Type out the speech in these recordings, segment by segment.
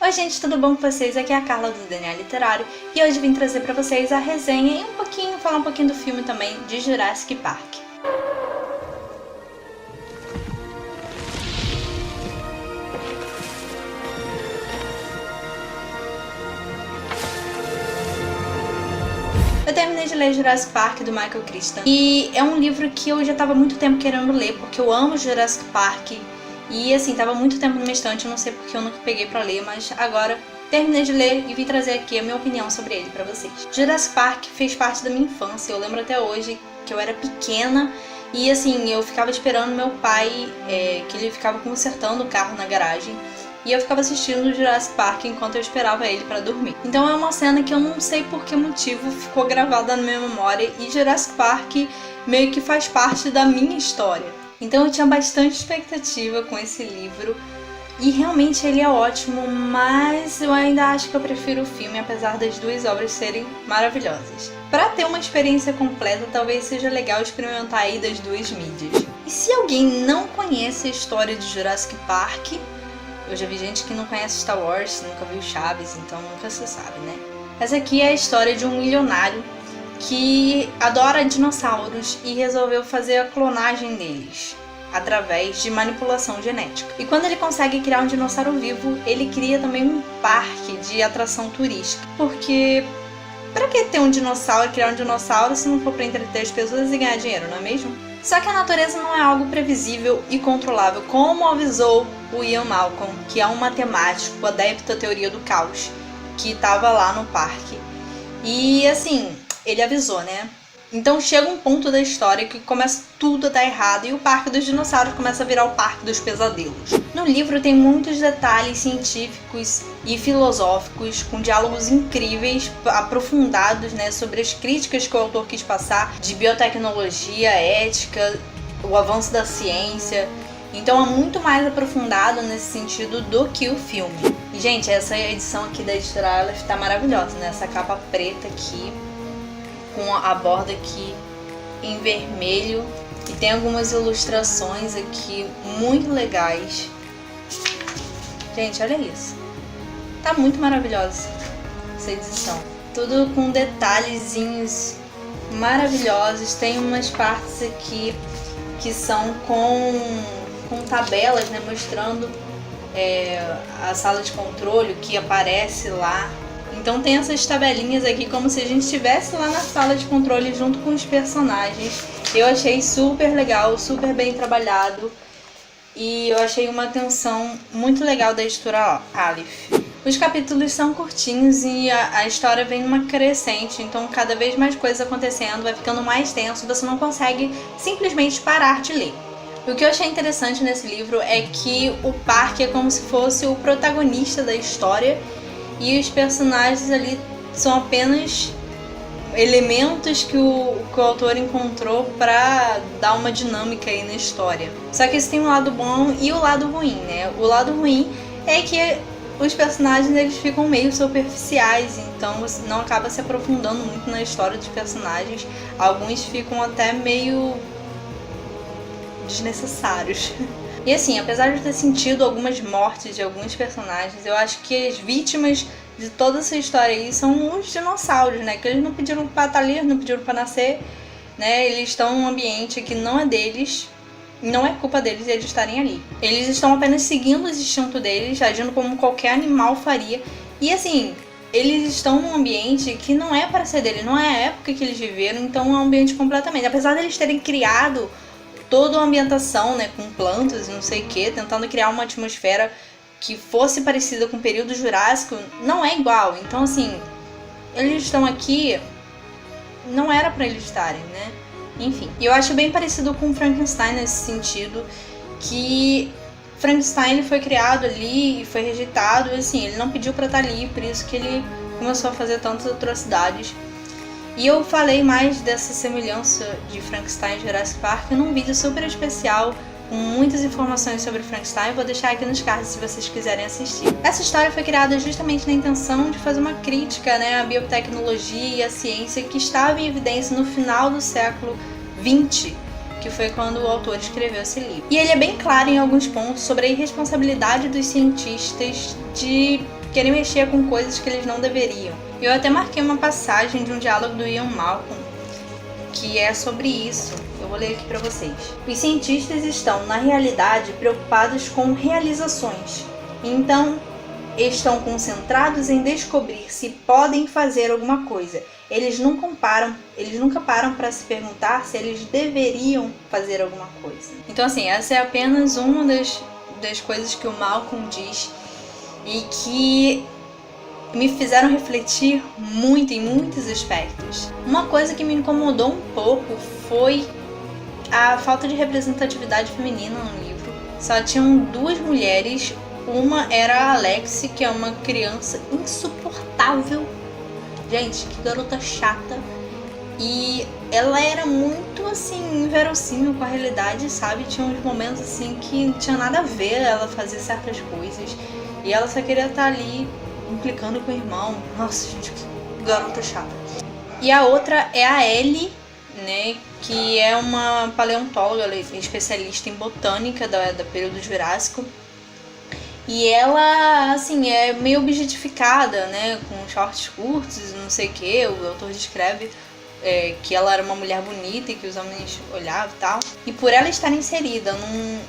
Oi gente, tudo bom com vocês? Aqui é a Carla do DNA Literário e hoje vim trazer pra vocês a resenha e falar um pouquinho do filme também de Jurassic Park. Eu terminei de ler Jurassic Park do Michael Crichton e é um livro que eu já estava há muito tempo querendo ler porque eu amo Jurassic Park. E assim, tava muito tempo no minha estante, eu não sei porque eu nunca peguei pra ler, mas agora terminei de ler e vim trazer aqui a minha opinião sobre ele pra vocês. Jurassic Park fez parte da minha infância, eu lembro até hoje que eu era pequena e assim, eu ficava esperando meu pai, que ele ficava consertando o carro na garagem. E eu ficava assistindo Jurassic Park enquanto eu esperava ele pra dormir. Então é uma cena que eu não sei por que motivo ficou gravada na minha memória e Jurassic Park meio que faz parte da minha história. Então eu tinha bastante expectativa com esse livro e realmente ele é ótimo, mas eu ainda acho que eu prefiro o filme, apesar das duas obras serem maravilhosas. Para ter uma experiência completa, talvez seja legal experimentar aí das duas mídias. E se alguém não conhece a história de Jurassic Park, eu já vi gente que não conhece Star Wars, nunca viu Chaves, então nunca se sabe, né? Essa aqui é a história de um milionário que adora dinossauros e resolveu fazer a clonagem deles através de manipulação genética. E quando ele consegue criar um dinossauro vivo, ele cria também um parque de atração turística. Porque pra que ter um dinossauro, criar um dinossauro, se não for pra entreter as pessoas e ganhar dinheiro, não é mesmo? Só que a natureza não é algo previsível e controlável, como avisou o Ian Malcolm, que é um matemático adepto à teoria do caos, que estava lá no parque. E assim, ele avisou, né? Então chega um ponto da história que começa tudo a dar errado e o Parque dos Dinossauros começa a virar o Parque dos Pesadelos. No livro tem muitos detalhes científicos e filosóficos, com diálogos incríveis, aprofundados, né, sobre as críticas que o autor quis passar de biotecnologia, ética, o avanço da ciência. Então é muito mais aprofundado nesse sentido do que o filme. E gente, essa edição aqui da editorial, ela está maravilhosa, né? Essa capa preta aqui, com a borda aqui em vermelho, e tem algumas ilustrações aqui muito legais. Gente, olha isso. Tá muito maravilhosa essa edição. Tudo com detalhezinhos maravilhosos. Tem umas partes aqui que são com tabelas, né, mostrando a sala de controle, o que aparece lá. Então tem essas tabelinhas aqui como se a gente estivesse lá na sala de controle junto com os personagens. Eu achei super legal, super bem trabalhado. E eu achei uma atenção muito legal da editora Aleph. Os capítulos são curtinhos e a história vem numa crescente. Então cada vez mais coisas acontecendo, vai ficando mais tenso. Você não consegue simplesmente parar de ler. O que eu achei interessante nesse livro é que o parque é como se fosse o protagonista da história. E os personagens ali são apenas elementos que o autor encontrou para dar uma dinâmica aí na história. Só que isso tem um lado bom e o lado ruim, né? O lado ruim é que os personagens eles ficam meio superficiais, então você não acaba se aprofundando muito na história dos personagens. Alguns ficam até meio desnecessários. E assim, apesar de ter sentido algumas mortes de alguns personagens, eu acho que as vítimas de toda essa história aí são os dinossauros, né? Que eles não pediram pra estar ali, não pediram pra nascer, né? Eles estão num ambiente que não é deles, não é culpa deles eles estarem ali. Eles estão apenas seguindo o instinto deles, agindo como qualquer animal faria. E assim, eles estão num ambiente que não é para ser deles, não é a época que eles viveram, então é um ambiente completamente... Apesar de eles terem criado toda uma ambientação, né, com plantas e não sei o que, tentando criar uma atmosfera que fosse parecida com o período Jurássico, não é igual. Então assim, eles estão aqui, não era pra eles estarem, né? Enfim, e eu acho bem parecido com Frankenstein nesse sentido, que Frankenstein ele foi criado ali e foi rejeitado, e assim, ele não pediu pra estar ali, por isso que ele começou a fazer tantas atrocidades. E eu falei mais dessa semelhança de Frankenstein e Jurassic Park num vídeo super especial, com muitas informações sobre Frankenstein. Vou deixar aqui nos cards se vocês quiserem assistir. Essa história foi criada justamente na intenção de fazer uma crítica, né, à biotecnologia e à ciência que estava em evidência no final do século XX, que foi quando o autor escreveu esse livro. E ele é bem claro em alguns pontos sobre a irresponsabilidade dos cientistas de querer mexer com coisas que eles não deveriam. Eu até marquei uma passagem de um diálogo do Ian Malcolm, que é sobre isso. Eu vou ler aqui para vocês. Os cientistas estão, na realidade, preocupados com realizações. Então, estão concentrados em descobrir se podem fazer alguma coisa. Eles nunca param para se perguntar se eles deveriam fazer alguma coisa. Então, assim, essa é apenas uma das coisas que o Malcolm diz e que me fizeram refletir muito em muitos aspectos. Uma coisa que me incomodou um pouco foi a falta de representatividade feminina no livro. Só tinham 2 mulheres. Uma era a Alex, que é uma criança insuportável. Gente, que garota chata. E ela era muito, assim, inverossímil com a realidade, sabe? Tinha uns momentos, assim, que não tinha nada a ver ela fazer certas coisas. E ela só queria estar ali implicando com o irmão. Nossa, gente, que garota chata. E a outra é a Ellie, né? Que é uma paleontóloga, ela é especialista em botânica do período Jurássico. E ela, assim, é meio objetificada, né? Com shorts curtos, não sei o que. O autor descreve que ela era uma mulher bonita e que os homens olhavam e tal. E por ela estar inserida num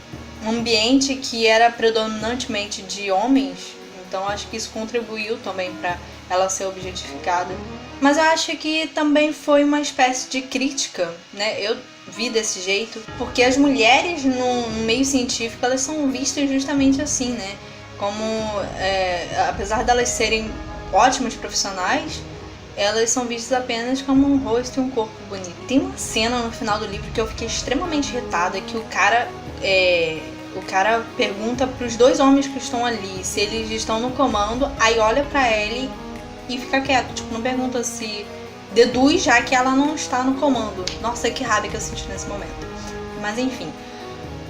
ambiente que era predominantemente de homens, então acho que isso contribuiu também para ela ser objetificada. Mas eu acho que também foi uma espécie de crítica, né? Eu vi desse jeito, porque as mulheres no meio científico, elas são vistas justamente assim, né? Como, apesar delas serem ótimas profissionais, elas são vistas apenas como um rosto e um corpo bonito. Tem uma cena no final do livro que eu fiquei extremamente irritada, que o cara pergunta pros 2 homens que estão ali se eles estão no comando, aí olha pra Ellie e fica quieto, tipo, não pergunta se deduz já que ela não está no comando. Nossa, que raiva que eu senti nesse momento. Mas enfim,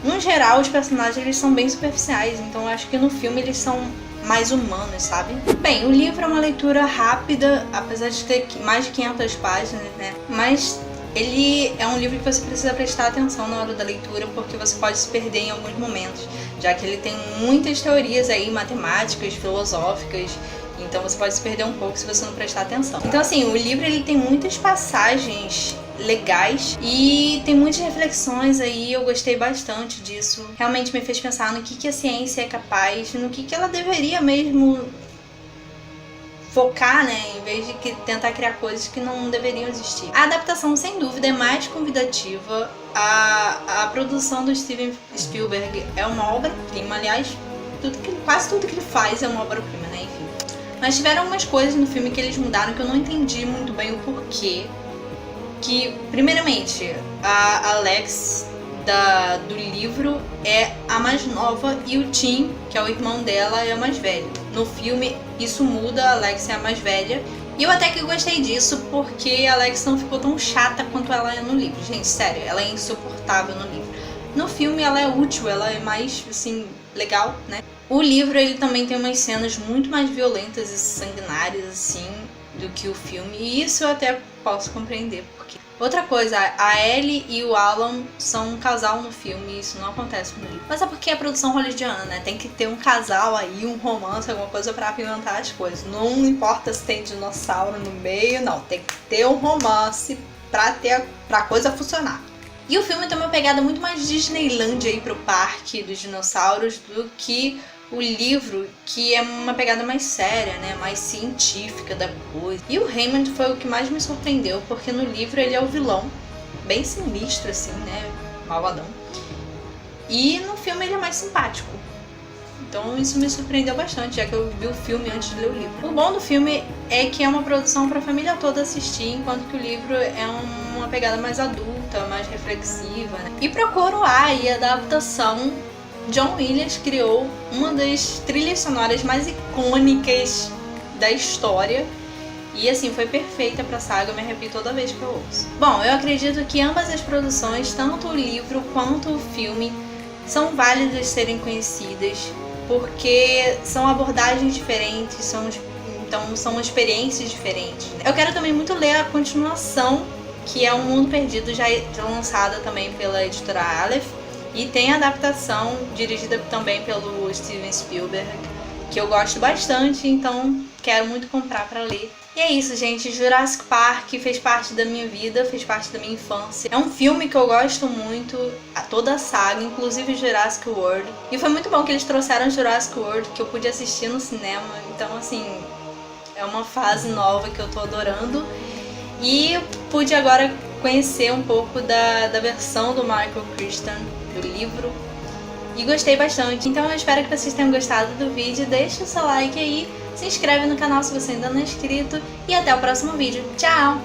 no geral os personagens eles são bem superficiais, então eu acho que no filme eles são mais humanos, sabe? Bem, o livro é uma leitura rápida, apesar de ter mais de 500 páginas, né? Mas ele é um livro que você precisa prestar atenção na hora da leitura, porque você pode se perder em alguns momentos, já que ele tem muitas teorias aí, matemáticas, filosóficas, então você pode se perder um pouco se você não prestar atenção. Então assim, o livro ele tem muitas passagens legais e tem muitas reflexões aí, eu gostei bastante disso. Realmente me fez pensar no que a ciência é capaz, no que ela deveria mesmo focar, né, em vez de tentar criar coisas que não deveriam existir. A adaptação, sem dúvida, é mais convidativa. A produção do Steven Spielberg é uma obra-prima, aliás, quase tudo que ele faz é uma obra-prima, né, enfim. Mas tiveram algumas coisas no filme que eles mudaram que eu não entendi muito bem o porquê. Que, primeiramente, a Alex do livro é a mais nova e o Tim, que é o irmão dela, é o mais velho. No filme, isso muda, a Alex é a mais velha. E eu até que gostei disso, porque a Alex não ficou tão chata quanto ela é no livro. Gente, sério, ela é insuportável no livro. No filme, ela é útil, ela é mais, assim, legal, né? O livro, ele também tem umas cenas muito mais violentas e sanguinárias, assim, do que o filme. E isso eu até posso compreender, porque... Outra coisa, a Ellie e o Alan são um casal no filme, e isso não acontece no livro. Mas é porque é produção hollywoodiana, né? Tem que ter um casal aí, um romance, alguma coisa pra apimentar as coisas. Não importa se tem dinossauro no meio, não. Tem que ter um romance pra coisa funcionar. E o filme tem uma pegada muito mais Disneylandia aí pro parque dos dinossauros do que o livro, que é uma pegada mais séria, né, mais científica da coisa. E o Raymond foi o que mais me surpreendeu, porque no livro ele é o vilão, bem sinistro assim, né, malvadão. E no filme ele é mais simpático. Então isso me surpreendeu bastante, já que eu vi o filme antes de ler o livro. O bom do filme é que é uma produção para a família toda assistir, enquanto que o livro é uma pegada mais adulta, mais reflexiva, né? E para coroar aí a adaptação, John Williams criou uma das trilhas sonoras mais icônicas da história. E assim, foi perfeita pra saga, eu me arrepio toda vez que eu ouço. Bom, eu acredito que ambas as produções, tanto o livro quanto o filme, são válidas serem conhecidas, porque são abordagens diferentes, então são experiências diferentes. Eu quero também muito ler a continuação, que é O Mundo Perdido, já lançada também pela editora Aleph. E tem a adaptação dirigida também pelo Steven Spielberg, que que eu gosto bastante, então quero muito comprar pra ler. E é isso, gente. Jurassic Park fez parte da minha vida, fez parte da minha infância. É um filme que eu gosto muito, toda a saga, inclusive Jurassic World. E foi muito bom que eles trouxeram Jurassic World, que eu pude assistir no cinema. Então, assim, é uma fase nova que eu tô adorando. E pude agora conhecer um pouco da versão do Michael Crichton, do livro. E gostei bastante. Então eu espero que vocês tenham gostado do vídeo. Deixa o seu like aí, se inscreve no canal se você ainda não é inscrito. E até o próximo vídeo. Tchau!